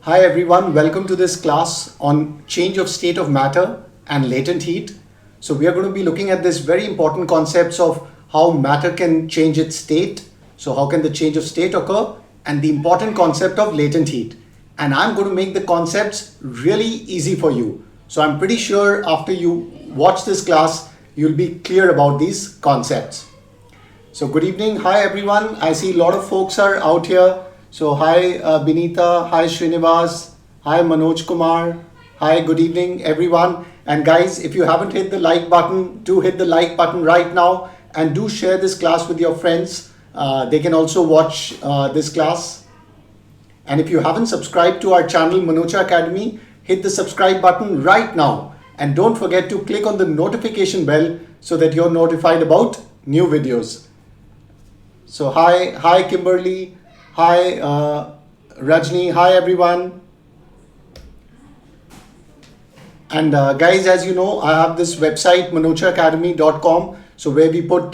Hi everyone, welcome to this class on change of state of matter and latent heat. So we are going to be looking at this very important concepts of how matter can change its state. So how can the change of state occur, and the important concept of latent heat. And I'm going to make the concepts really easy for you. So I'm pretty sure after you watch this class, you'll be clear about these concepts. So good evening. Hi everyone. I see a lot of folks are out here. So hi Binita, hi Srinivas, hi Manoj Kumar, hi, good evening everyone. And guys, if you haven't hit the like button, do hit the like button right now and do share this class with your friends. They can also watch this class. And if you haven't subscribed to our channel Manocha Academy, hit the subscribe button right now. And don't forget to click on the notification bell so that you're notified about new videos. So hi Kimberly. Hi Rajni, hi everyone. And guys, as you know, I have this website manochaacademy.com, so where we put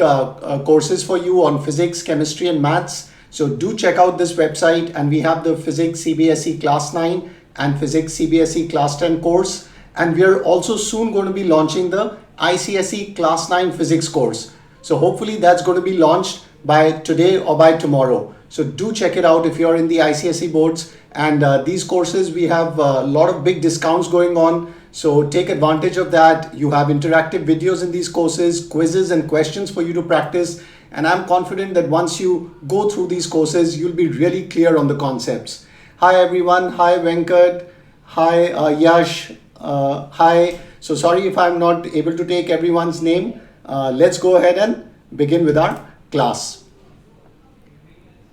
courses for you on physics, chemistry and maths. So do check out this website, and we have the physics CBSE class 9 and physics CBSE class 10 course, and we are also soon going to be launching the ICSE class 9 physics course. So hopefully that's going to be launched by today or by tomorrow. So do check it out if you're in the ICSE boards. And these courses, we have a lot of big discounts going on. So take advantage of that. You have interactive videos in these courses, quizzes and questions for you to practice. And I'm confident that once you go through these courses, you'll be really clear on the concepts. Hi everyone. Hi Venkat. Hi Yash. Hi. So sorry if I'm not able to take everyone's name. Let's go ahead and begin with our class.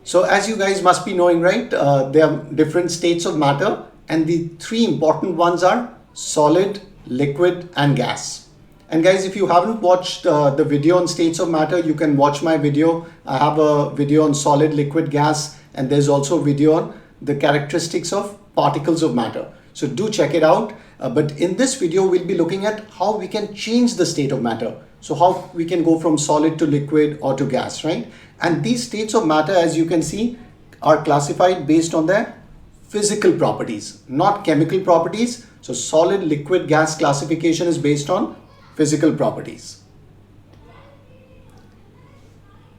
So as you guys must be knowing, right, there are different states of matter, and the three important ones are solid, liquid and gas. And guys, if you haven't watched the video on states of matter, you can watch my video. I have a video on solid, liquid, gas, and there's also a video on the characteristics of particles of matter. So do check it out. But in this video, we'll be looking at how we can change the state of matter. So how we can go from solid to liquid or to gas, right? And these states of matter, as you can see, are classified based on their physical properties, not chemical properties. So solid, liquid, gas classification is based on physical properties.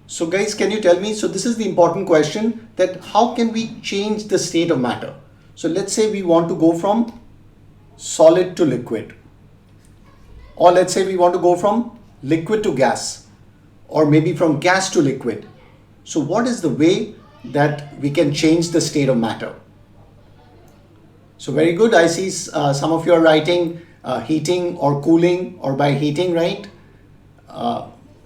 So guys, can you tell me, so this is the important question, that how can we change the state of matter? So let's say we want to go from solid to liquid, or let's say we want to go from liquid to gas, or maybe from gas to liquid. So what is the way that we can change the state of matter? So very good. I see some of you are writing heating or cooling, or by heating, right?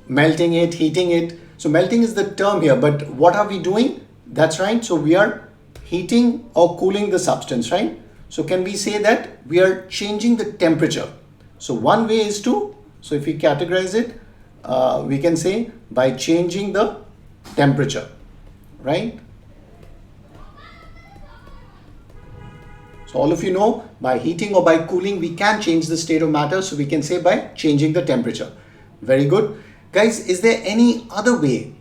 Melting it, heating it. So melting is the term here, but what are we doing? That's right. So we are heating or cooling the substance, right? So can we say that we are changing the temperature? So one way is to, so if we categorize it, we can say by changing the temperature, right? So all of you know, by heating or by cooling, we can change the state of matter. So we can say by changing the temperature. Very good. Guys, is there any other way?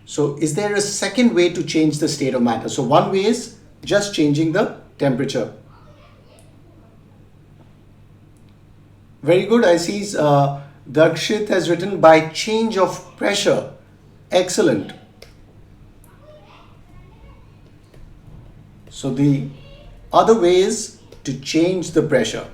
So is there a second way to change the state of matter? So one way is just changing the temperature. Very good. I see Darkshit has written by change of pressure. Excellent. So the other way is to change the pressure.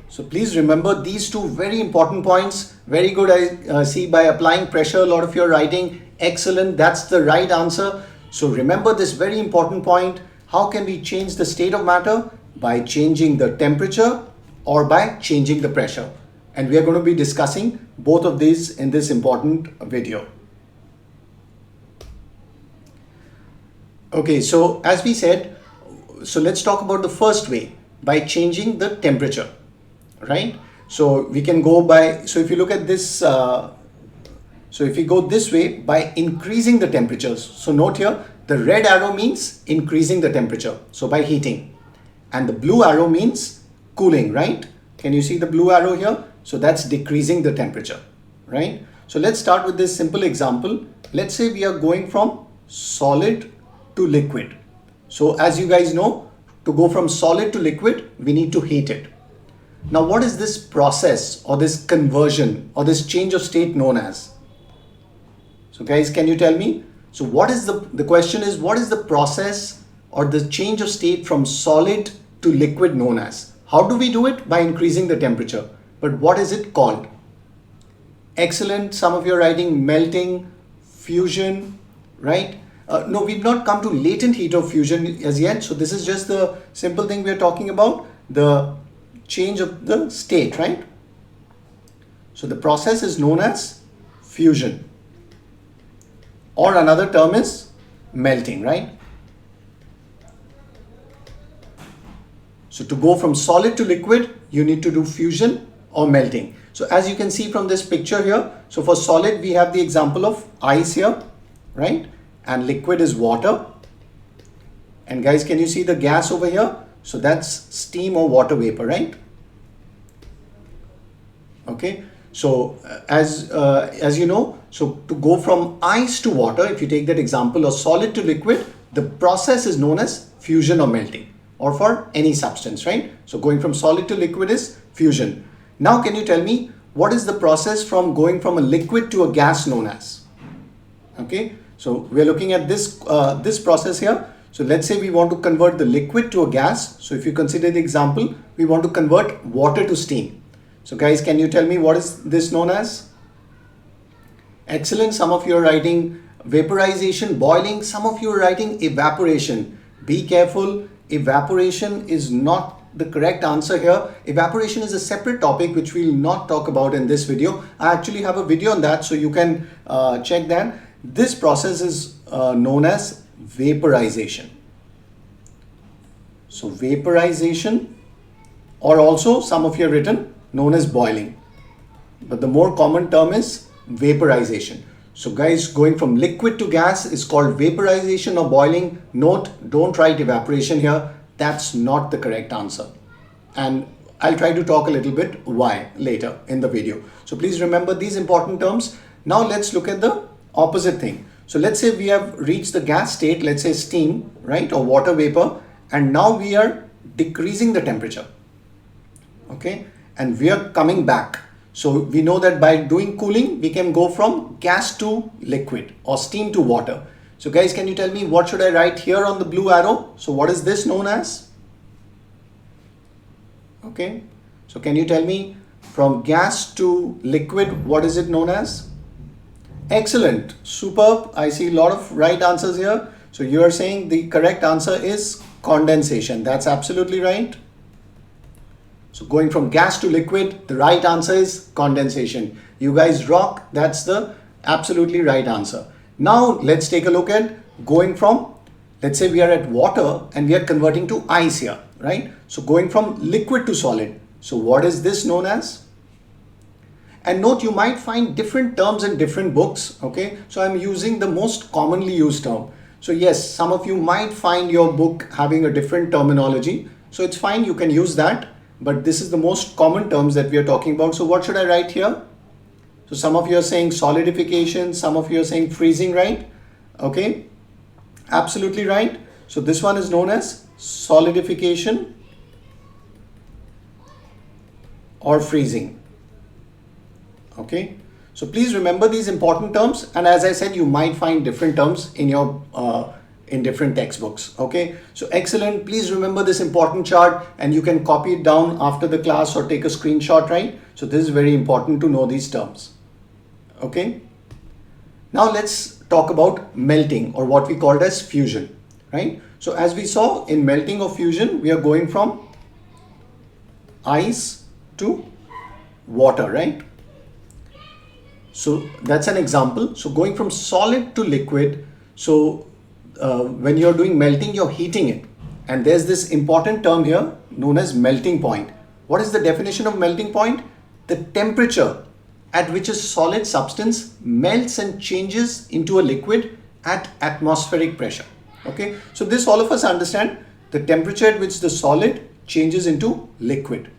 So please remember these two very important points. Very good. I see by applying pressure, a lot of you are writing excellent. That's the right answer. So remember this very important point. How can we change the state of matter? By changing the temperature or by changing the pressure. And we are going to be discussing both of these in this important video. Okay, so as we said, so let's talk about the first way, by changing the temperature, right? So we can go by, so if you look at this, so if we go this way, by increasing the temperatures. So note here, the red arrow means increasing the temperature, so by heating. And the blue arrow means cooling, right? Can you see the blue arrow here? So that's decreasing the temperature, right? So let's start with this simple example. Let's say we are going from solid to liquid. So as you guys know, to go from solid to liquid, we need to heat it. Now, what is this process or this conversion or this change of state known as? So guys, can you tell me? So what is the question is, what is the process or the change of state from solid to liquid known as? How do we do it? By increasing the temperature. But what is it called? Excellent. Some of you are writing melting, fusion, right? No, we've not come to latent heat of fusion as yet. So this is just the simple thing we are talking about, the change of the state, right? So the process is known as fusion, or another term is melting, right? So to go from solid to liquid, you need to do fusion or melting. So as you can see from this picture here, so for solid, we have the example of ice here, right? And liquid is water. And guys, can you see the gas over here? So that's steam or water vapor, right? Okay. So as you know, so to go from ice to water, if you take that example of solid to liquid, the process is known as fusion or melting, or for any substance, right? So going from solid to liquid is fusion. Now, can you tell me what is the process from going from a liquid to a gas known as? Okay. So we're looking at this this process here. So let's say we want to convert the liquid to a gas. So if you consider the example, we want to convert water to steam. So guys, can you tell me what is this known as? Excellent. Some of you are writing vaporization, boiling. Some of you are writing evaporation. Be careful. Evaporation is not the correct answer here. Evaporation is a separate topic which we'll not talk about in this video. I actually have a video on that, so you can check that. This process is known as vaporization. So vaporization, or also some of you have written known as boiling, but the more common term is vaporization. So guys, going from liquid to gas is called vaporization or boiling. Note, don't write evaporation here. That's not the correct answer. And I'll try to talk a little bit why later in the video. So please remember these important terms. Now let's look at the opposite thing. So let's say we have reached the gas state, let's say steam, right, or water vapor, and now we are decreasing the temperature. Okay, and we are coming back. So we know that by doing cooling, we can go from gas to liquid or steam to water. So guys, can you tell me what should I write here on the blue arrow? So what is this known as? Okay, so can you tell me from gas to liquid, what is it known as? Excellent, superb. I see a lot of right answers here. So you are saying the correct answer is condensation. That's absolutely right. So going from gas to liquid, the right answer is condensation. You guys rock. That's the absolutely right answer. Now let's take a look at going from, let's say we are at water and we are converting to ice here, right? So going from liquid to solid. So what is this known as? And note, you might find different terms in different books. Okay, so I'm using the most commonly used term. So yes, some of you might find your book having a different terminology. So it's fine, you can use that. But this is the most common terms that we are talking about. So what should I write here? So some of you are saying solidification, some of you are saying freezing, right? Okay, absolutely right. So this one is known as solidification or freezing. Okay, so please remember these important terms, and as I said, you might find different terms in your in different textbooks. Okay, so excellent. Please remember this important chart, and you can copy it down after the class or take a screenshot, right? So this is very important to know these terms. Okay, now let's talk about melting, or what we called as fusion, right? So as we saw in melting or fusion, we are going from ice to water, right? So that's an example. So going from solid to liquid. So when you're doing melting, you're heating it. And there's this important term here known as melting point. What is the definition of melting point? The temperature at which a solid substance melts and changes into a liquid at atmospheric pressure. Okay, so this all of us understand, the temperature at which the solid changes into liquid.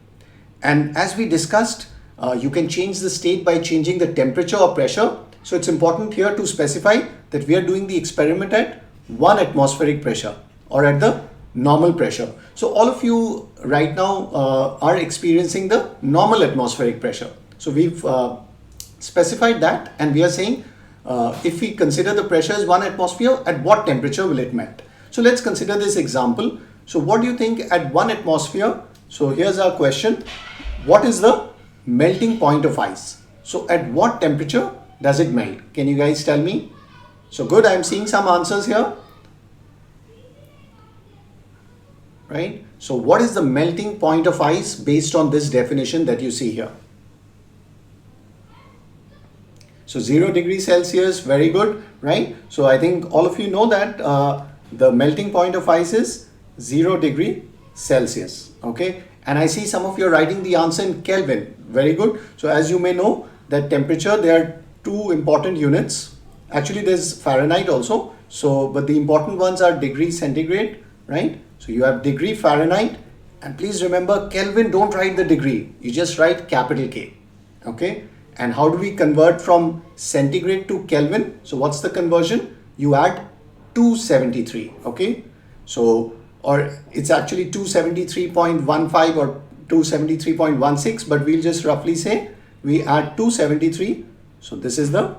And as we discussed, you can change the state by changing the temperature or pressure. So it's important here to specify that we are doing the experiment at 1 atmospheric pressure. or at the normal pressure. So all of you right now are experiencing the normal atmospheric pressure. So we've specified that, and we are saying if we consider the pressure as 1 atmosphere, at what temperature will it melt? So let's consider this example. So what do you think at 1 atmosphere? So here's our question. What is the melting point of ice? So at what temperature does it melt? Can you guys tell me? So good, I'm seeing some answers here. Right? So what is the melting point of ice based on this definition that you see here? So 0 degrees Celsius, very good, right? So I think all of you know that the melting point of ice is 0 degree Celsius, okay? And I see some of you are writing the answer in Kelvin, very good. So as you may know, that temperature, there are 2 important units. Actually, there's Fahrenheit also. So, but the important ones are degree centigrade, right? So you have degree Fahrenheit, and please remember Kelvin, don't write the degree, you just write capital K, okay? And how do we convert from centigrade to Kelvin? So what's the conversion? You add 273, okay? So, or it's actually 273.15 or 273.16, but we'll just roughly say we add 273. So this is the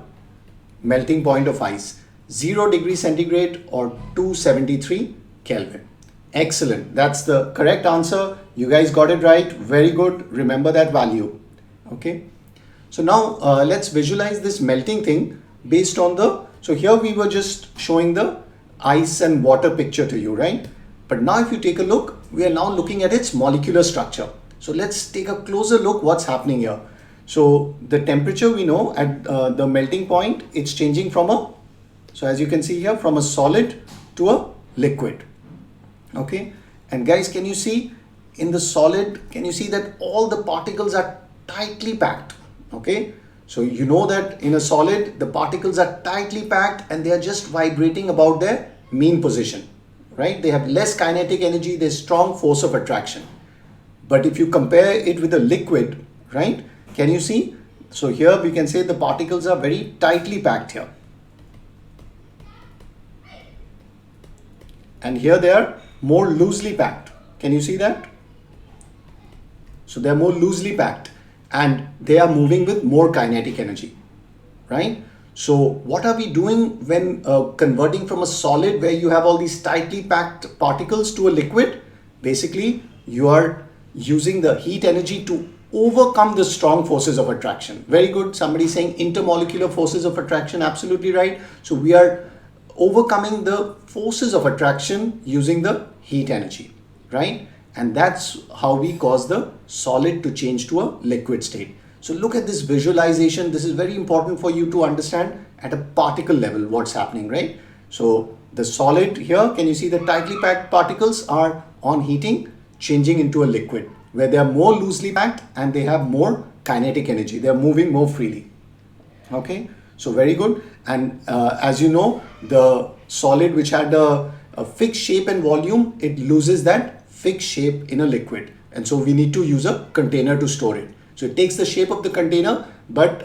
melting point of ice, 0 degree centigrade or 273 Kelvin. Excellent. That's the correct answer. You guys got it right. Very good. Remember that value. Okay. So now let's visualize this melting thing based on the, so here we were just showing the ice and water picture to you, right? But now if you take a look, we are now looking at its molecular structure. So let's take a closer look what's happening here. So the temperature we know at the melting point, it's changing from a, so as you can see here, from a solid to a liquid. Okay. And guys, can you see in the solid, can you see that all the particles are tightly packed? Okay. So you know that in a solid, the particles are tightly packed and they are just vibrating about their mean position, right? They have less kinetic energy, there's strong force of attraction. But if you compare it with a liquid, right? Can you see? So here we can say the particles are very tightly packed here. And here they are more loosely packed. Can you see that? So they are more loosely packed and they are moving with more kinetic energy, right? So what are we doing when converting from a solid where you have all these tightly packed particles to a liquid? Basically, you are using the heat energy to overcome the strong forces of attraction. Very good. Somebody saying intermolecular forces of attraction. Absolutely right. So we are overcoming the forces of attraction using the heat energy, right? And that's how we cause the solid to change to a liquid state. So look at this visualization. This is very important for you to understand at a particle level what's happening, right? So the solid here, can you see the tightly packed particles are on heating, changing into a liquid where they are more loosely packed and they have more kinetic energy. They are moving more freely. Okay, so very good. And as you know, the solid which had a fixed shape and volume, it loses that fixed shape in a liquid. And so we need to use a container to store it. So it takes the shape of the container, but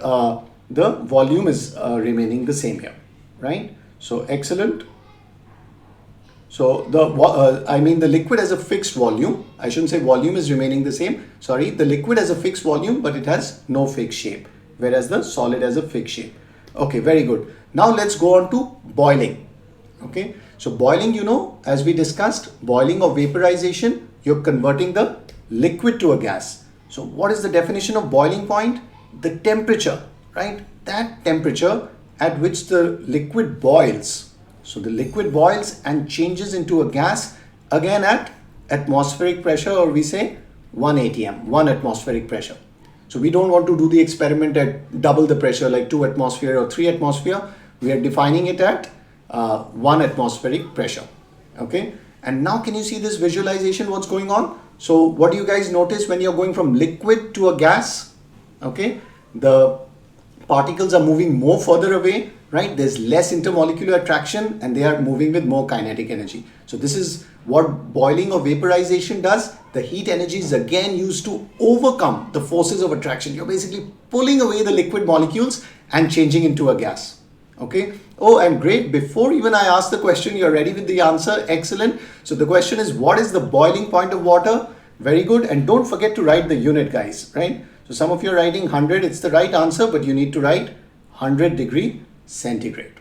the volume is remaining the same here, right? So excellent. So the liquid has a fixed volume. I shouldn't say volume is remaining the same. Sorry, the liquid has a fixed volume, but it has no fixed shape, whereas the solid has a fixed shape. Okay, very good. Now let's go on to boiling. Okay, so boiling, you know, as we discussed, boiling or vaporization, you're converting the liquid to a gas. So what is the definition of boiling point? The temperature, right? That temperature at which the liquid boils. So the liquid boils and changes into a gas again at atmospheric pressure, or we say 1 atm, 1 atmospheric pressure. So we don't want to do the experiment at double the pressure like 2 atmosphere or 3 atmosphere. We are defining it at 1 atmospheric pressure. Okay. And now can you see this visualization, what's going on? So what do you guys notice when you're going from liquid to a gas? Okay. The particles are moving more further away, right? There's less intermolecular attraction and they are moving with more kinetic energy. So this is what boiling or vaporization does. The heat energy is again used to overcome the forces of attraction. You're basically pulling away the liquid molecules and changing into a gas. Okay. Oh, and great. Before even I ask the question, you're ready with the answer. Excellent. So the question is, what is the boiling point of water? Very good. And don't forget to write the unit, guys, right? So some of you are writing 100. It's the right answer, but you need to write 100 degree centigrade.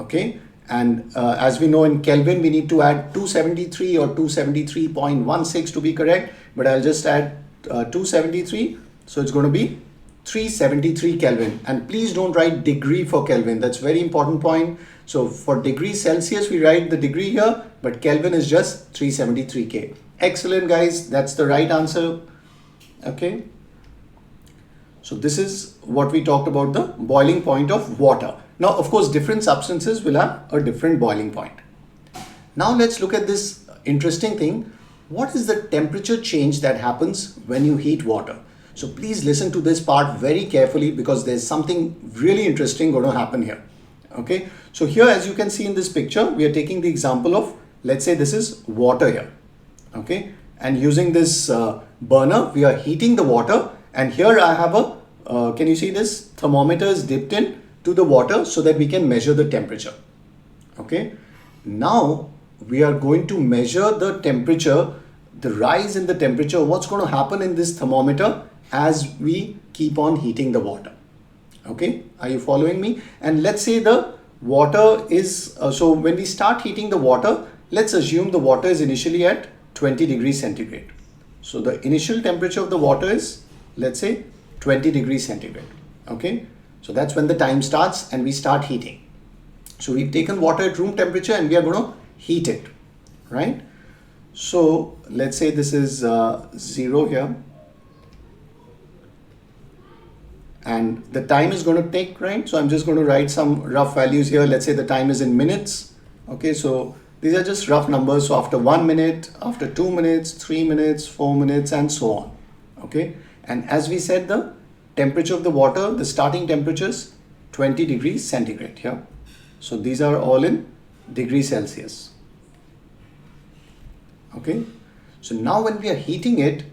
Okay. And as we know in Kelvin, we need to add 273 or 273.16 to be correct. But I'll just add 273. So it's going to be 373 Kelvin. And please don't write degree for Kelvin. That's very important point. So for degree Celsius, we write the degree here, but Kelvin is just 373 K. Excellent, guys. That's the right answer. Okay. So this is what we talked about, the boiling point of water. Now, of course, different substances will have a different boiling point. Now let's look at this interesting thing. What is the temperature change that happens when you heat water? So please listen to this part very carefully because there's something really interesting going to happen here. Okay. So here, as you can see in this picture, we are taking the example of, let's say this is water here. Okay. And using this burner, we are heating the water. And here I have a, can you see this? Thermometer is dipped in to the water so that we can measure the temperature. Okay. Now we are going to measure the temperature, the rise in the temperature. What's going to happen in this thermometer as we keep on heating the water. Okay, are you following me? And let's say the water is, so when we start heating the water, let's assume the water is initially at 20 degrees centigrade. So the initial temperature of the water is, let's say 20 degrees centigrade. Okay, so that's when the time starts and we start heating. So we've taken water at room temperature and we are going to heat it, right? So let's say this is 0 here. And the time is going to take, right? So I'm just going to write some rough values here. Let's say the time is in minutes. Okay, so these are just rough numbers. So after 1 minute, after 2 minutes, 3 minutes, 4 minutes, and so on. Okay, and as we said, the temperature of the water, the starting temperature is 20 degrees centigrade here. So these are all in degrees Celsius. Okay, so now when we are heating it,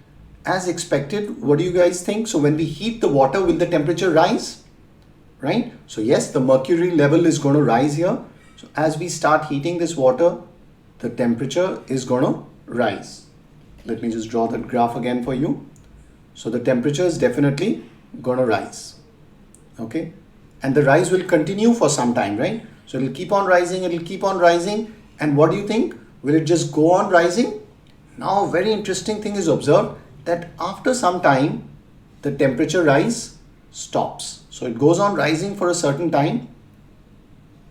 as expected, what do you guys think? So when we heat the water, will the temperature rise? Right? So yes, the mercury level is going to rise here. So as we start heating this water, the temperature is going to rise. Let me just draw that graph again for you. So the temperature is definitely going to rise. Okay. And the rise will continue for some time, right? So it will keep on rising, it will keep on rising. And what do you think? Will it just go on rising? Now, a very interesting thing is observed, that after some time, the temperature rise stops. So it goes on rising for a certain time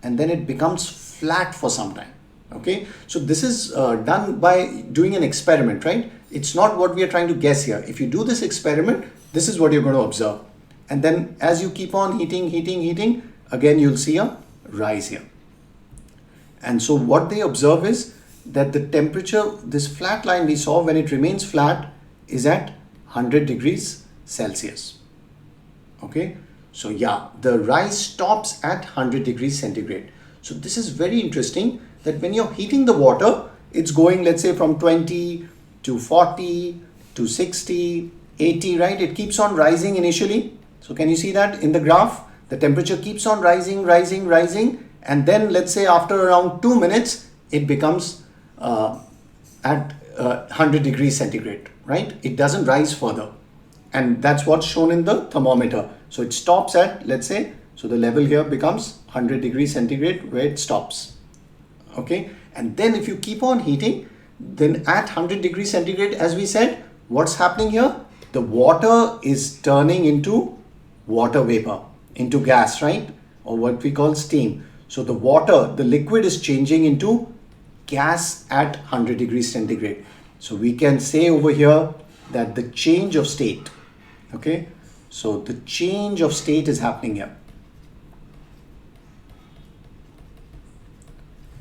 and then it becomes flat for some time. Okay, so this is done by doing an experiment, right? It's not what we are trying to guess here. If you do this experiment, this is what you're going to observe. And then as you keep on heating, again, you'll see a rise here. And so what they observe is that the temperature, this flat line we saw, when it remains flat, is at 100 degrees Celsius. Okay, so yeah, the rise stops at 100 degrees centigrade. So this is very interesting that when you're heating the water, it's going, let's say, from 20 to 40 to 60, 80, right? It keeps on rising initially. So can you see that in the graph? The temperature keeps on rising. And then let's say after around 2 minutes, it becomes at 100 degrees centigrade, right? It doesn't rise further. And that's what's shown in the thermometer. So it stops at, let's say, so the level here becomes 100 degrees centigrade where it stops. Okay. And then if you keep on heating, then at 100 degrees centigrade, as we said, what's happening here? The water is turning into water vapor, into gas, right? Or what we call steam. So the water, the liquid is changing into gas at 100 degrees centigrade. So we can say over here that the change of state, okay? So the change of state is happening here.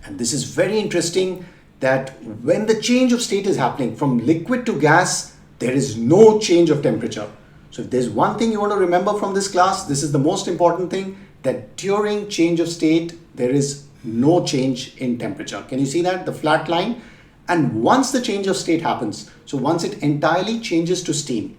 And this is very interesting that when the change of state is happening from liquid to gas, there is no change of temperature. So if there's one thing you want to remember from this class, this is the most important thing, that during change of state, there is no change in temperature. Can you see that? The flat line. And once the change of state happens, so once it entirely changes to steam,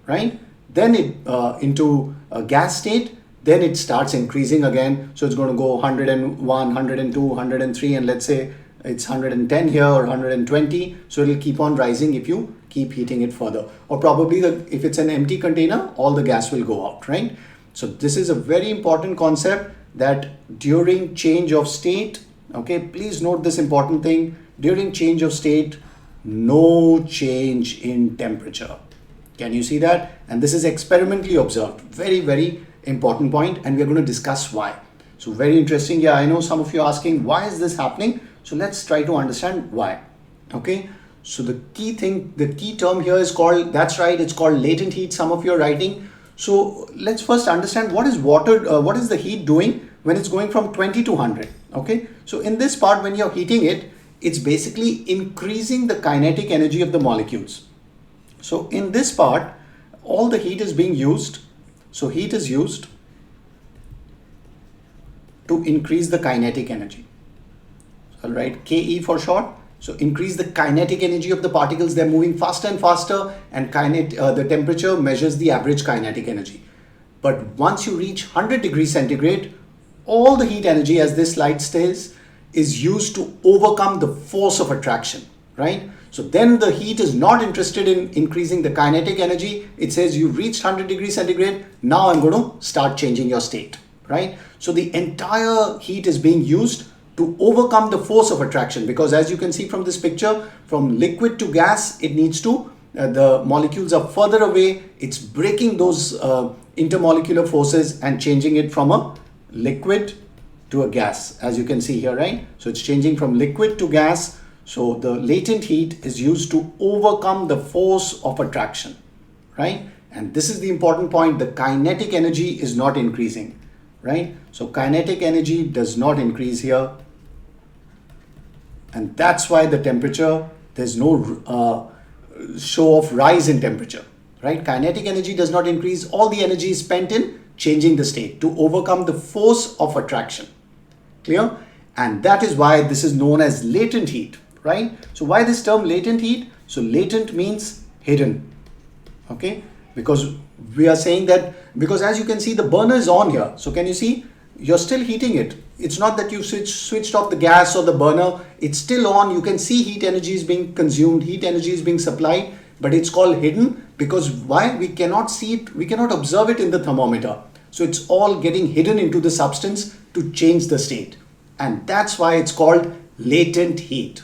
right? Then it into a gas state, then it starts increasing again. So it's going to go 101, 102, 103, and let's say it's 110 here or 120. So it'll keep on rising if you keep heating it further. Or probably if it's an empty container, all the gas will go out, right? So this is a very important concept, that during change of state, okay, please note this important thing, during change of state, no change in temperature. Can you see that? And this is experimentally observed. Very, very important point, and we're going to discuss why. So very interesting. Yeah, I know some of you are asking, why is this happening? So let's try to understand why. Okay, so the key thing, the key term here is called, that's right, it's called latent heat. Some of you are writing. So let's first understand what is water, what is the heat doing when it's going from 20 to 100. Okay, so in this part, when you're heating it, it's basically increasing the kinetic energy of the molecules. So in this part, all the heat is being used. So heat is used to increase the kinetic energy. All right, KE for short. So increase the kinetic energy of the particles. They're moving faster and faster, and the temperature measures the average kinetic energy. But once you reach 100 degrees centigrade, all the heat energy, as this slide says, is used to overcome the force of attraction, right? So then the heat is not interested in increasing the kinetic energy. It says you reached 100 degrees centigrade. Now I'm going to start changing your state, right? So the entire heat is being used to overcome the force of attraction, because as you can see from this picture, from liquid to gas, it needs to, the molecules are further away. It's breaking those intermolecular forces and changing it from a liquid to a gas, as you can see here, right? So it's changing from liquid to gas. So the latent heat is used to overcome the force of attraction, right? And this is the important point. The kinetic energy is not increasing, right? So kinetic energy does not increase here. And that's why the temperature, there's no show of rise in temperature, right? Kinetic energy does not increase. All the energy is spent in changing the state to overcome the force of attraction. Clear? And that is why this is known as latent heat, right? So why this term latent heat? So latent means hidden, okay? Because we are saying that, because as you can see, the burner is on here. So can you see? You're still heating it. It's not that you switched off the gas or the burner. It's still on. You can see heat energy is being consumed. Heat energy is being supplied, but it's called hidden because why? We cannot see it. We cannot observe it in the thermometer. So it's all getting hidden into the substance to change the state. And that's why it's called latent heat,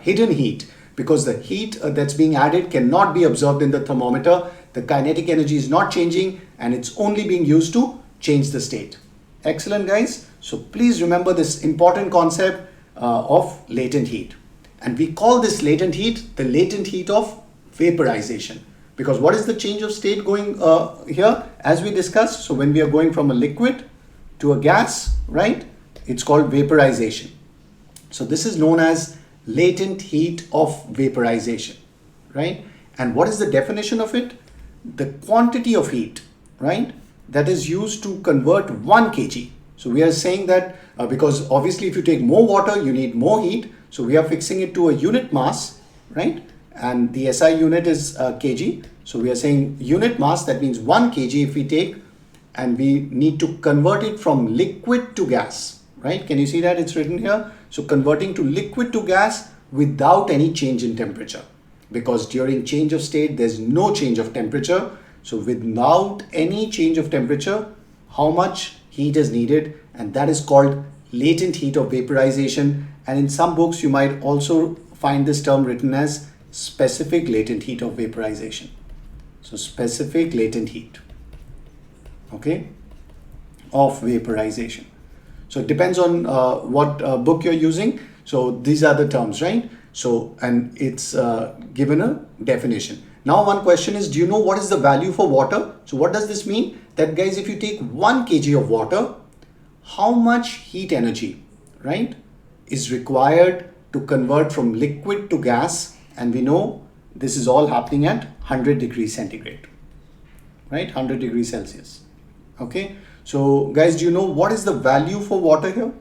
hidden heat, because the heat that's being added cannot be observed in the thermometer. The kinetic energy is not changing and it's only being used to change the state. Excellent, guys. So please remember this important concept of latent heat. And we call this latent heat the latent heat of vaporization. Because what is the change of state going here? As we discussed, so when we are going from a liquid to a gas, right? It's called vaporization. So this is known as latent heat of vaporization, right? And what is the definition of it? The quantity of heat, right? That is used to convert 1 kg. So we are saying that because obviously if you take more water, you need more heat. So we are fixing it to a unit mass, right? And the SI unit is kg. So we are saying unit mass, that means 1 kg if we take, and we need to convert it from liquid to gas, right? Can you see that it's written here? So converting to liquid to gas without any change in temperature, because during change of state, there's no change of temperature. So without any change of temperature, how much heat is needed? And that is called latent heat of vaporization. And in some books, you might also find this term written as specific latent heat of vaporization. So specific latent heat, okay, of vaporization. So it depends on what book you're using. So these are the terms, right? So, and it's given a definition. Now one question is, do you know what is the value for water? So what does this mean? That guys, if you take 1 kg of water, how much heat energy, right, is required to convert from liquid to gas? And we know this is all happening at 100 degrees centigrade, right? 100 degrees Celsius. Okay. So guys, do you know what is the value for water here?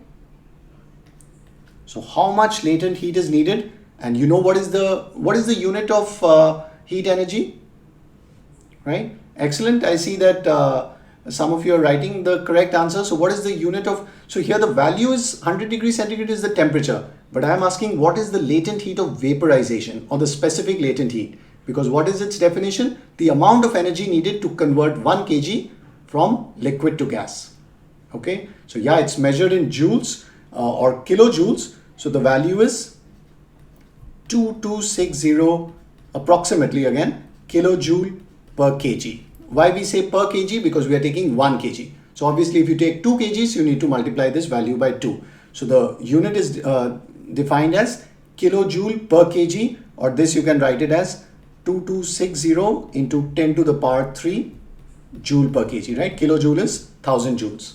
So how much latent heat is needed? And you know what is the unit of heat energy, right? Excellent. I see that Some of you are writing the correct answer. So what is the unit of, so here the value is 100 degrees centigrade is the temperature, but I am asking what is the latent heat of vaporization or the specific latent heat? Because what is its definition? The amount of energy needed to convert 1 kg from liquid to gas. Okay, so yeah, it's measured in joules or kilojoules. So the value is 2260 approximately, again, kilojoule per kg. Why we say per kg? Because we are taking 1 kg. So obviously if you take 2 kgs, you need to multiply this value by 2. So the unit is defined as kilojoule per kg, or this you can write it as 2260 into 10 to the power 3 joule per kg, right? Kilojoule is 1000 joules.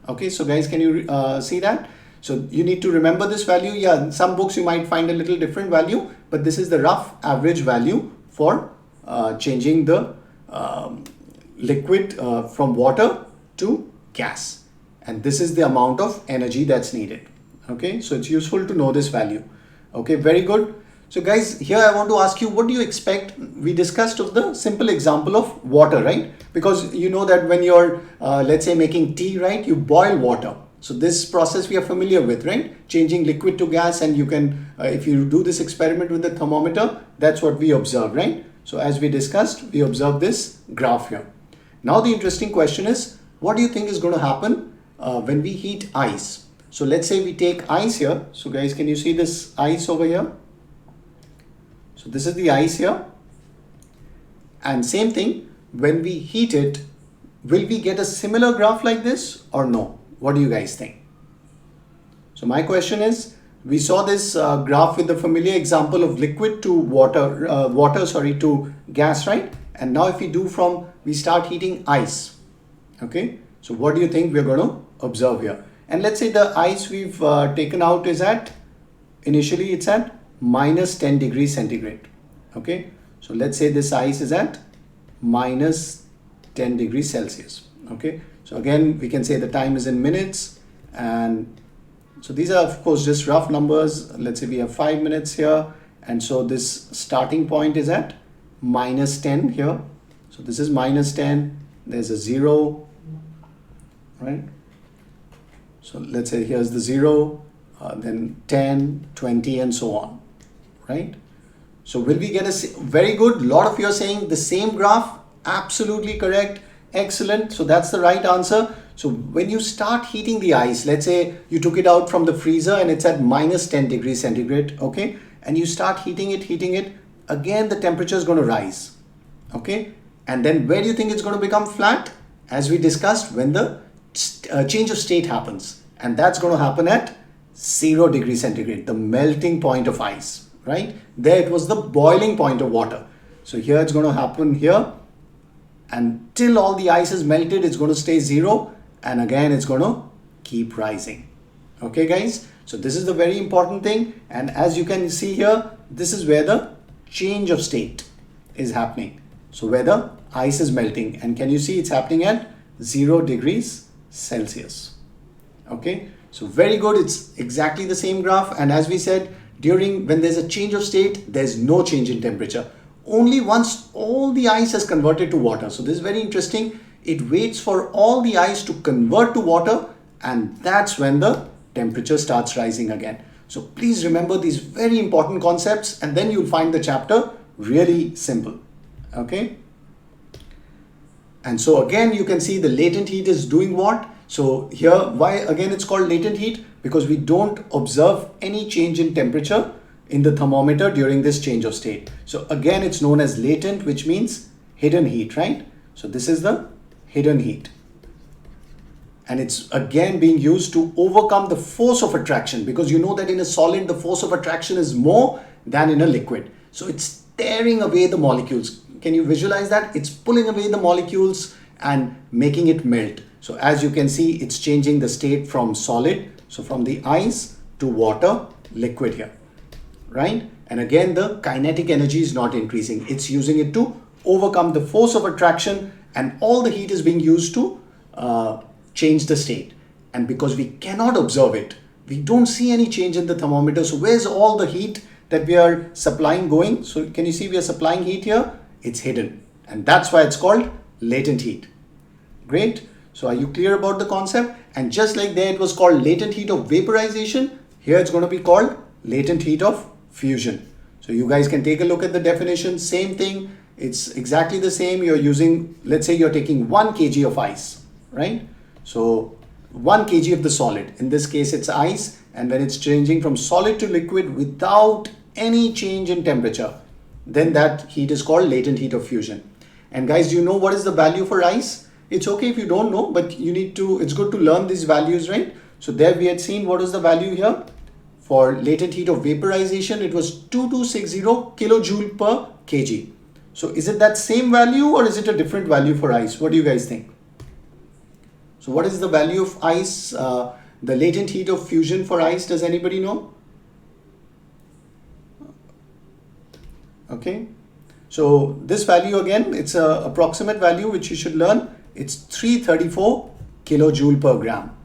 Okay, so guys, can you see that? So you need to remember this value. Yeah, in some books you might find a little different value, but this is the rough average value for changing the liquid from water to gas. And this is the amount of energy that's needed. Okay, so it's useful to know this value. Okay, very good. So guys, here I want to ask you, what do you expect? We discussed of the simple example of water, right? Because you know that when you're, let's say, making tea, right, you boil water. So this process we are familiar with, right? Changing liquid to gas, and you can, if you do this experiment with the thermometer, that's what we observe, right? So as we discussed, we observe this graph here. Now the interesting question is, what do you think is going to happen when we heat ice? So let's say we take ice here. So guys, can you see this ice over here? So this is the ice here. And same thing, when we heat it, will we get a similar graph like this or no? What do you guys think? So my question is, we saw this graph with the familiar example of liquid to water, to gas, right? And now if we start heating ice, okay? So what do you think we're going to observe here? And let's say the ice we've taken out is initially it's at minus 10 degrees centigrade, okay? So let's say this ice is at minus 10 degrees Celsius, okay? So again, we can say the time is in minutes, and so these are of course just rough numbers. Let's say we have 5 minutes here, and so this starting point is at minus 10 here. So this is minus 10, there's a 0, right? So let's say here's the 0, then 10, 20 and so on, right? So will we get a very good? Lot of you are saying the same graph. Absolutely correct. Excellent. So that's the right answer. So when you start heating the ice, let's say you took it out from the freezer and it's at minus 10 degrees centigrade, okay? And you start heating it, again the temperature is going to rise, okay? And then where do you think it's going to become flat? As we discussed, when the change of state happens, and that's going to happen at 0 degrees centigrade, the melting point of ice, right? There it was the boiling point of water. So here it's going to happen here, and till all the ice is melted, it's going to stay 0, and again it's going to keep rising. Okay guys, so this is the very important thing, and as you can see here, this is where the change of state is happening. So where the ice is melting, and can you see it's happening at 0 degrees Celsius. Okay, so very good. It's exactly the same graph, and as we said, when there's a change of state, there's no change in temperature. Only once all the ice has converted to water. So this is very interesting. It waits for all the ice to convert to water, and that's when the temperature starts rising again. So please remember these very important concepts, and then you'll find the chapter really simple. Okay. And so again, you can see the latent heat is doing what? So here, why again it's called latent heat? Because we don't observe any change in temperature in the thermometer during this change of state. So again, it's known as latent, which means hidden heat, right? So this is the hidden heat. And it's again being used to overcome the force of attraction, because you know that in a solid, the force of attraction is more than in a liquid. So it's tearing away the molecules. Can you visualize that? It's pulling away the molecules and making it melt. So as you can see, it's changing the state from solid, so from the ice to water, liquid here, right? And again, the kinetic energy is not increasing. It's using it to overcome the force of attraction, and all the heat is being used to change the state. And because we cannot observe it, we don't see any change in the thermometer. So where's all the heat that we are supplying going? So can you see we are supplying heat here? It's hidden, and that's why it's called latent heat. Great. So are you clear about the concept? And just like there it was called latent heat of vaporization, here it's going to be called latent heat of fusion. So you guys can take a look at the definition. Same thing. It's exactly the same. You're using, let's say you're taking 1 kg of ice, right? So 1 kg of the solid. In this case, it's ice. And when it's changing from solid to liquid without any change in temperature, then that heat is called latent heat of fusion. And guys, do you know what is the value for ice? It's okay if you don't know, but you need to, it's good to learn these values, right? So there we had seen what is the value here. For latent heat of vaporization, it was 2260 kilojoule per kg. So is it that same value or is it a different value for ice? What do you guys think? So what is the value of ice, the latent heat of fusion for ice? Does anybody know? Okay. So this value again, it's a approximate value which you should learn. It's 334 kilojoule per gram.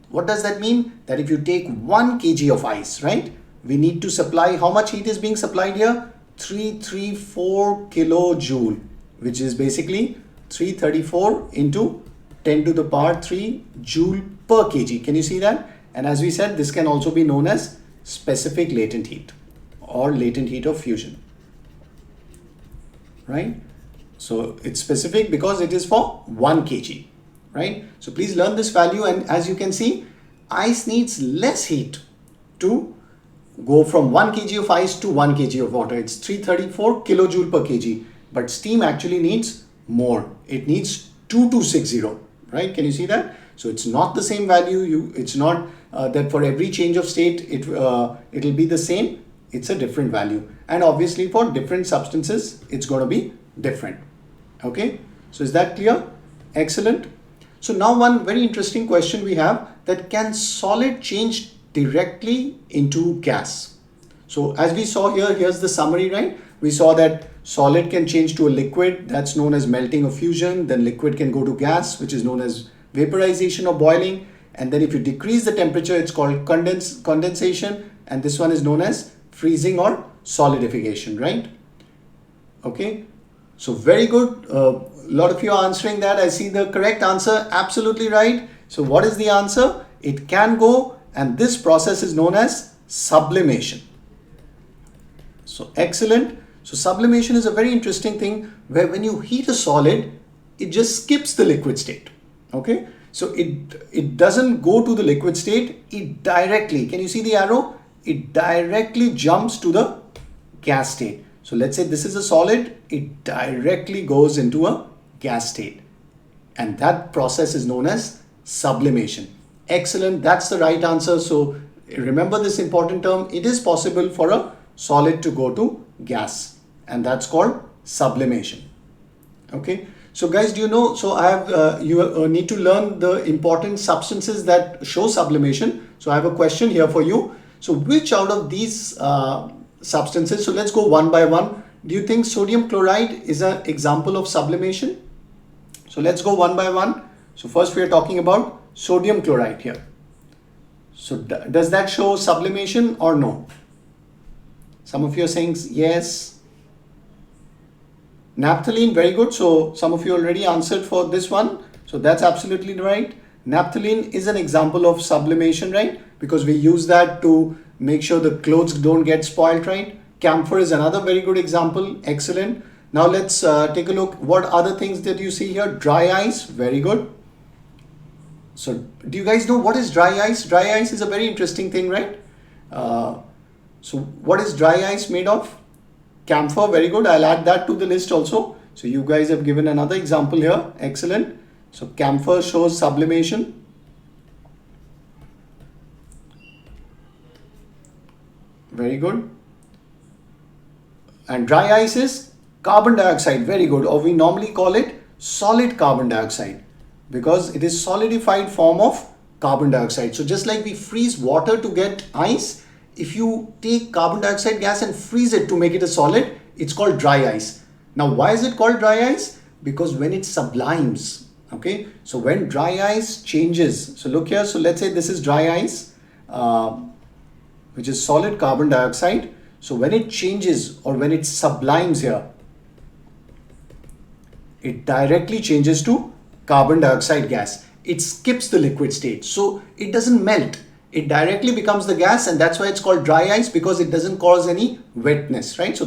What does that mean? That if you take 1 kg of ice, right? We need to supply, how much heat is being supplied here? 334 kilojoule, which is basically 334 into 10 to the power 3 joule per kg. Can you see that? And as we said, this can also be known as specific latent heat or latent heat of fusion, right? So it's specific because it is for 1 kg, right? So please learn this value, and as you can see, ice needs less heat to go from 1 kg of ice to 1 kg of water. It's 334 kilojoule per kg, but steam actually needs more. It needs 2260, right? Can you see that? So it's not the same value. It's not that for every change of state it'll be the same. It's a different value, and obviously for different substances it's going to be different. Okay, so is that clear? Excellent. So now one very interesting question we have, that can solid change directly into gas? So as we saw here, here's the summary, right? We saw that solid can change to a liquid, that's known as melting or fusion. Then liquid can go to gas, which is known as vaporization or boiling. And then if you decrease the temperature, it's called condensation. And this one is known as freezing or solidification, right? Okay, so very good. A lot of you are answering that. I see the correct answer, absolutely right. So what is the answer? It can go, and this process is known as sublimation. So excellent. So sublimation is a very interesting thing, where when you heat a solid, it just skips the liquid state. Okay, so it doesn't go to the liquid state, it directly, can you see the arrow? It directly jumps to the gas state. So let's say this is a solid, it directly goes into a gas state, and that process is known as sublimation. Excellent, that's the right answer. So remember this important term, it is possible for a solid to go to gas, and that's called sublimation. Okay, so guys, do you know, so I have you need to learn the important substances that show sublimation. So I have a question here for you. So which out of these substances, so let's go one by one. Do you think sodium chloride is an example of sublimation? So let's go one by one. So first we are talking about sodium chloride here. So does that show sublimation or no? Some of you are saying yes. Naphthalene, very good. So some of you already answered for this one. So that's absolutely right. Naphthalene is an example of sublimation, right? Because we use that to make sure the clothes don't get spoiled, right? Camphor is another very good example. Excellent. Now let's take a look. What other things that you see here? Dry ice, very good. So do you guys know what is dry ice? Dry ice is a very interesting thing, right? So what is dry ice made of? Camphor, very good. I'll add that to the list also. So you guys have given another example here. Excellent. So camphor shows sublimation. Very good. And dry ice is carbon dioxide. Very good. Or we normally call it solid carbon dioxide, because it is solidified form of carbon dioxide. So just like we freeze water to get ice, if you take carbon dioxide gas and freeze it to make it a solid, it's called dry ice. Now why is it called dry ice? Because when it sublimes, okay, so when dry ice changes, so look here, so let's say this is dry ice, which is solid carbon dioxide. So when it changes, or when it sublimes here, it directly changes to carbon dioxide gas. it skips the liquid state. So it doesn't melt. It directly becomes the gas, and that's why it's called dry ice, because it doesn't cause any wetness, right? So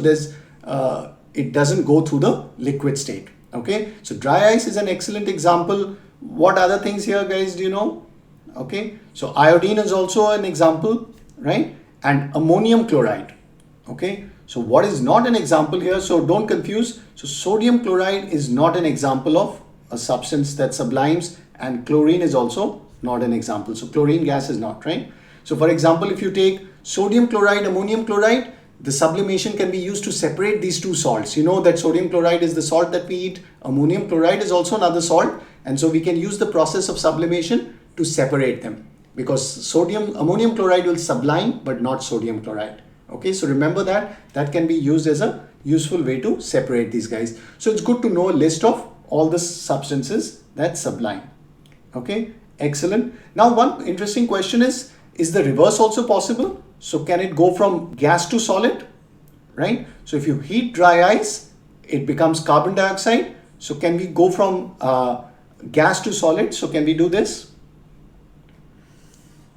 it doesn't go through the liquid state. Okay, so dry ice is an excellent example. What other things here, guys, do you know? Okay, so iodine is also an example, right? And ammonium chloride. Okay, so what is not an example here? So don't confuse. So sodium chloride is not an example of a substance that sublimes, and chlorine is also not an example. So chlorine gas is not, right? So for example, if you take sodium chloride, ammonium chloride, the sublimation can be used to separate these two salts. You know that sodium chloride is the salt that we eat. Ammonium chloride is also another salt. And so we can use the process of sublimation to separate them, because ammonium chloride will sublime, but not sodium chloride. Okay, so remember that can be used as a useful way to separate these guys. So it's good to know a list of all the substances that sublime. Okay, excellent. Now one interesting question is the reverse also possible? So can it go from gas to solid, right? So if you heat dry ice, it becomes carbon dioxide. So can we go from gas to solid? So can we do this,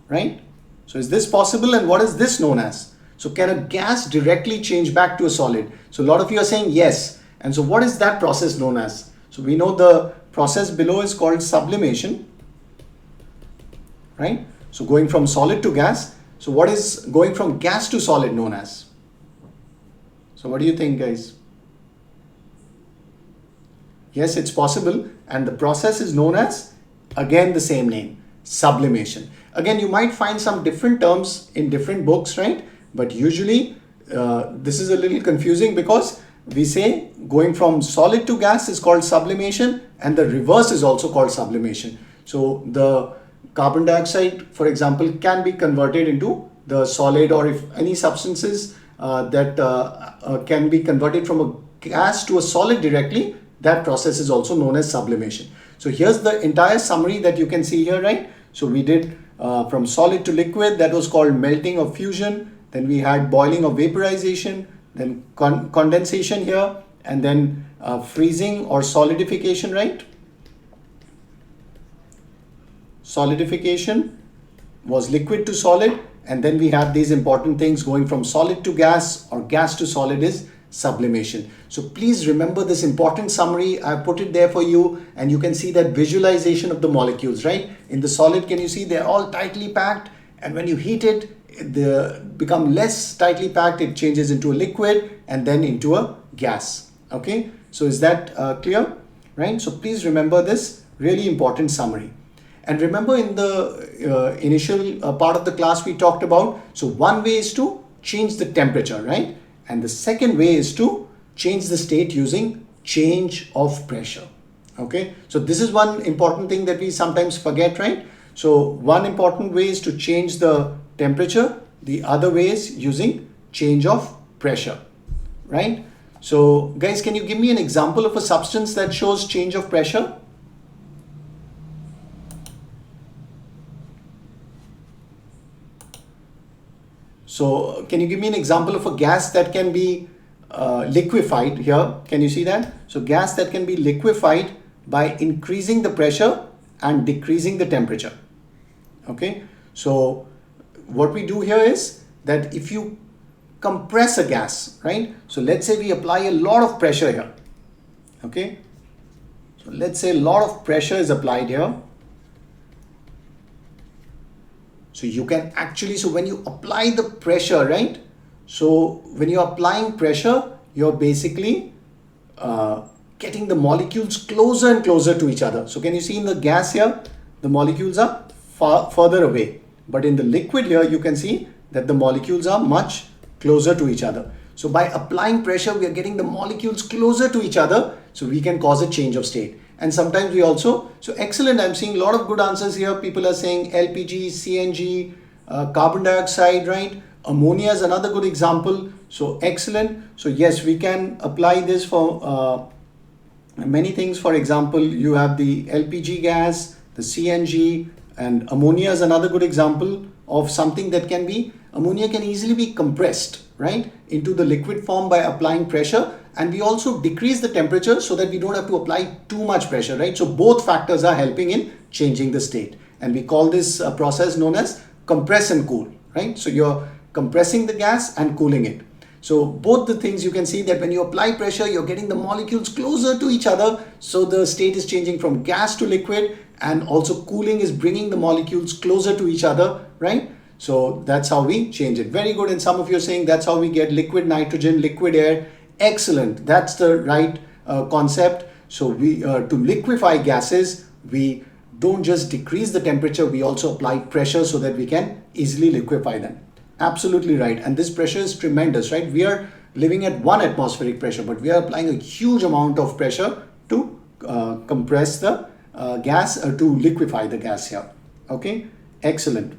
right? So is this possible, and what is this known as? So can a gas directly change back to a solid? So a lot of you are saying yes. And so what is that process known as? So we know the process below is called sublimation, right? So going from solid to gas. So what is going from gas to solid known as? So what do you think, guys? Yes, it's possible, and the process is known as, again, the same name, sublimation. Again, you might find some different terms in different books, right? But usually this is a little confusing, because we say going from solid to gas is called sublimation, and the reverse is also called sublimation. So the carbon dioxide, for example, can be converted into the solid, or if any substances that can be converted from a gas to a solid directly, that process is also known as sublimation. So here's the entire summary that you can see here, right? So we did from solid to liquid, that was called melting or fusion. Then we had boiling or vaporization, then condensation here, and then freezing or solidification, right? Solidification was liquid to solid, and then we have these important things going from solid to gas or gas to solid is sublimation. So please remember this important summary. I put it there for you, and you can see that visualization of the molecules, right? In the solid, can you see they're all tightly packed, and when you heat it, they become less tightly packed. It changes into a liquid and then into a gas. Okay, so is that clear, right? So please remember this really important summary. And remember, in the initial part of the class we talked about, so one way is to change the temperature, right? And the second way is to change the state using change of pressure. Okay, so this is one important thing that we sometimes forget, right? So one important way is to change the temperature. The other way is using change of pressure, right? So guys, can you give me an example of a substance that shows change of pressure? So can you give me an example of a gas that can be liquefied here? Can you see that? So gas that can be liquefied by increasing the pressure and decreasing the temperature. Okay, so what we do here is that if you compress a gas, right? So let's say we apply a lot of pressure here. Okay, so let's say a lot of pressure is applied here. So you can actually, so when you apply the pressure, right? So when you're applying pressure, you're basically getting the molecules closer and closer to each other. So can you see in the gas here, the molecules are further away. But in the liquid here, you can see that the molecules are much closer to each other. So by applying pressure, we are getting the molecules closer to each other, so we can cause a change of state. And sometimes we also, so excellent, I'm seeing a lot of good answers here. People are saying LPG, CNG, carbon dioxide, right? Ammonia is another good example. So excellent. So yes, we can apply this for many things. For example, you have the LPG gas, the CNG, and ammonia is another good example of something that can be, ammonia can easily be compressed, right, into the liquid form by applying pressure. And we also decrease the temperature so that we don't have to apply too much pressure, right? So both factors are helping in changing the state. And we call this process known as compress and cool, right? So you're compressing the gas and cooling it. So both the things, you can see that when you apply pressure, you're getting the molecules closer to each other. So the state is changing from gas to liquid, and also cooling is bringing the molecules closer to each other, right? So that's how we change it. Very good. And some of you are saying that's how we get liquid nitrogen, liquid air. Excellent. That's the right concept. So we to liquefy gases, we don't just decrease the temperature, we also apply pressure so that we can easily liquefy them. Absolutely right. And this pressure is tremendous, right? We are living at 1 atmospheric pressure, but we are applying a huge amount of pressure to compress the gas, to liquefy the gas here. Okay, excellent.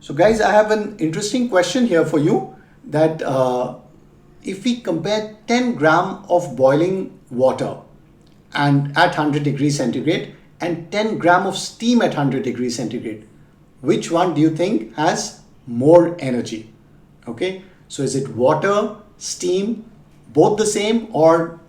So guys, I have an interesting question here for you, that if we compare 10 gram of boiling water and at 100 degrees centigrade and 10 gram of steam at 100 degrees centigrade, which one do you think has more energy? Okay, so is it water, steam, both the same, or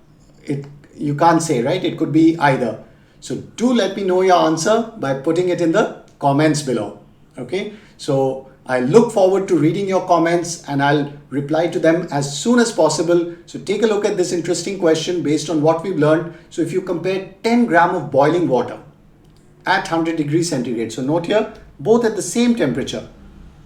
you can't say, right? It could be either. So do let me know your answer by putting it in the comments below. Okay, so I look forward to reading your comments and I'll reply to them as soon as possible. So take a look at this interesting question based on what we've learned. So if you compare 10 gram of boiling water at 100 degrees centigrade, so note here, both at the same temperature.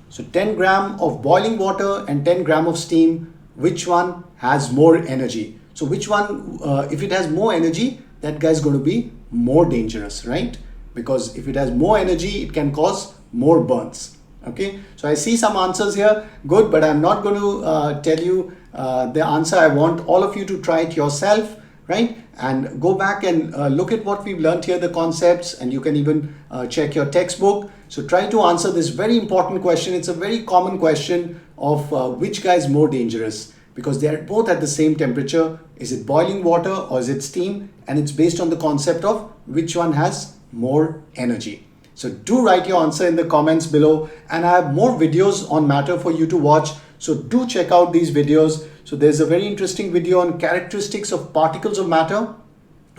So 10 gram of boiling water and 10 gram of steam, which one has more energy? So which one, if it has more energy, that guy is going to be more dangerous, right? Because if it has more energy, it can cause more burns. Okay, so I see some answers here. Good, but I'm not going to tell you the answer. I want all of you to try it yourself, right? And go back and look at what we've learned here, the concepts, and you can even check your textbook. So try to answer this very important question. It's a very common question of which guy is more dangerous, because they are both at the same temperature. Is it boiling water or is it steam? And it's based on the concept of which one has more energy. So do write your answer in the comments below, and I have more videos on matter for you to watch. So do check out these videos. So there's a very interesting video on characteristics of particles of matter.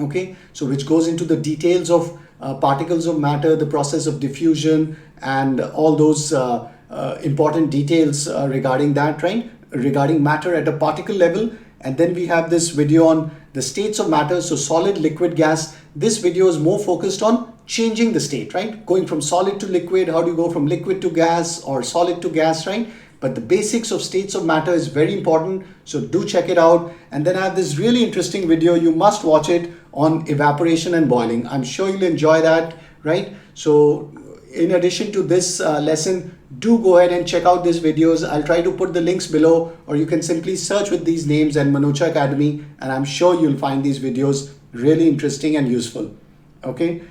Okay, so which goes into the details of particles of matter, the process of diffusion, and all those important details regarding that, right? Regarding matter at a particle level. And then we have this video on the states of matter, so solid, liquid, gas. This video is more focused on changing the state, right? Going from solid to liquid, how do you go from liquid to gas or solid to gas, right? But the basics of states of matter is very important, so do check it out. And then I have this really interesting video, you must watch it, on evaporation and boiling. I'm sure you'll enjoy that, right? So in addition to this lesson, do go ahead and check out these videos. I'll try to put the links below, or you can simply search with these names and Manocha Academy, and I'm sure you'll find these videos really interesting and useful. Okay,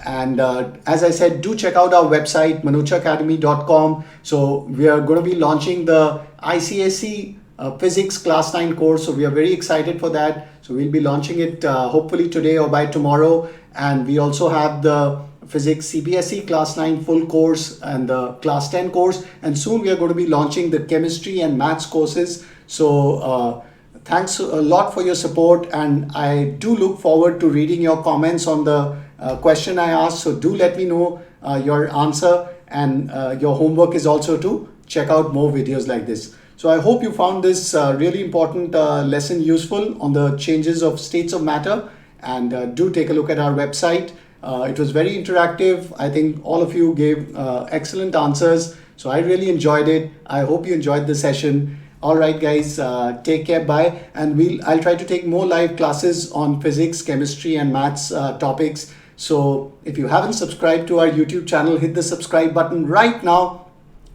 and as I said, do check out our website manochaacademy.com. So we are going to be launching the ICSE Physics Class 9 course, so we are very excited for that. So we'll be launching it hopefully today or by tomorrow. And we also have the Physics CBSE Class 9 full course and the Class 10 course, and soon we are going to be launching the chemistry and maths courses. So thanks a lot for your support, and I do look forward to reading your comments on the question I asked. So do let me know your answer, and your homework is also to check out more videos like this. So I hope you found this really important lesson useful on the changes of states of matter, and do take a look at our website. It was very interactive. I think all of you gave excellent answers. So I really enjoyed it. I hope you enjoyed the session. All right, guys, take care, bye. And I'll try to take more live classes on physics, chemistry, and maths topics. So if you haven't subscribed to our YouTube channel, hit the subscribe button right now,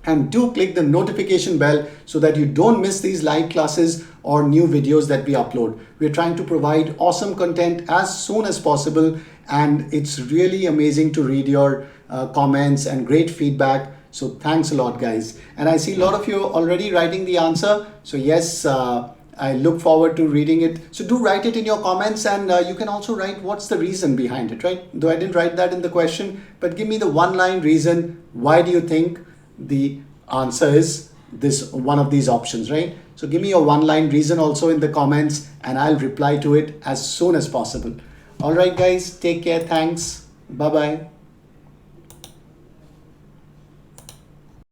and do click the notification bell so that you don't miss these live classes or new videos that we upload. We're trying to provide awesome content as soon as possible, and it's really amazing to read your comments and great feedback. So thanks a lot, guys. And I see a lot of you already writing the answer. So yes, I look forward to reading it. So do write it in your comments, and you can also write what's the reason behind it, right? Though I didn't write that in the question, but give me the one-line reason. Why do you think the answer is this one of these options, right? So give me a one-line reason also in the comments, and I'll reply to it as soon as possible. All right, guys, take care. Thanks. Bye bye.